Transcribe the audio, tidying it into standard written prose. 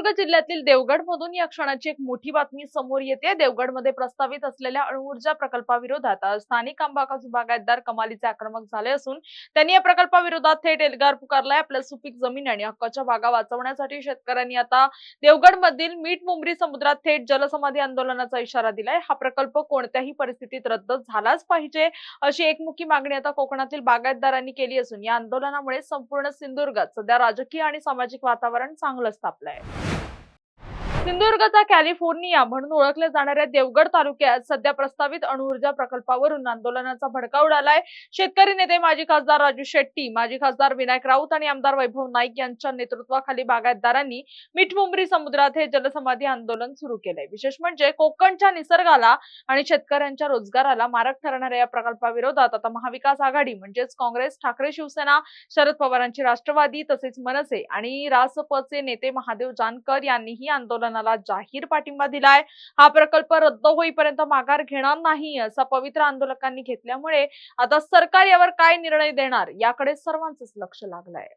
सिंधुदुर्ग जिल्ह्यातील देवगडमधून या क्षणाची एक मोठी बातमी समोर येते। देवगडमध्ये प्रस्तावित असलेल्या अणुऊर्जा प्रकल्पाविरोधात स्थानिक आंबाबाजू बागायतदार कमालीचे आक्रमक झाले असून त्यांनी या प्रकल्पाविरोधात थेट एल्गार पुकारलाय। आपल्या सुपीक जमीन आणि हक्काच्या बागा वाचवण्यासाठी शेतकऱ्यांनी आता देवगडमधील मीठमुंबरी समुद्रात थेट जलसमाधी आंदोलनाचा इशारा दिलाय। हा प्रकल्प कोणत्याही परिस्थितीत रद्द झालाच पाहिजे अशी एकमुखी मागणी आता कोकणातील बागायतदारांनी केली असून या आंदोलनामुळे संपूर्ण सिंधुदुर्गात सध्या राजकीय आणि सामाजिक वातावरण चांगलंच तापलंय। सिंधुदुर्गचा कॅलिफोर्निया म्हणून ओळखल्या जाणाऱ्या देवगड तालुक्यात सध्या प्रस्तावित अणुऊर्जा प्रकल्पावरून आंदोलनाचा भडका उडालाय। शेतकरी नेते माजी खासदार राजू शेट्टी, माजी खासदार विनायक राऊत आणि आमदार वैभव नाईक यांच्या नेतृत्वाखाली बागायतदारांनी मीठमुंबरी समुद्रात हे जलसमाधी आंदोलन सुरू केलंय। विशेष म्हणजे कोकणच्या निसर्गाला आणि शेतकऱ्यांच्या रोजगाराला मारक ठरणाऱ्या या प्रकल्पाविरोधात आता महाविकास आघाडी म्हणजेच काँग्रेस, ठाकरे शिवसेना, शरद पवारांची राष्ट्रवादी तसेच मनसे आणि रासपचे नेते महादेव जानकर यांनीही आंदोलन जाहीर पाठिंबा दिलाय। हा प्रकल्प रद्द होईपर्यंत माघार घेणार नाही असा पवित्र आंदोलकांनी घेतल्यामुळे आता सरकार यावर काय निर्णय देणार याकडे सर्वांचंच लक्ष लागलंय।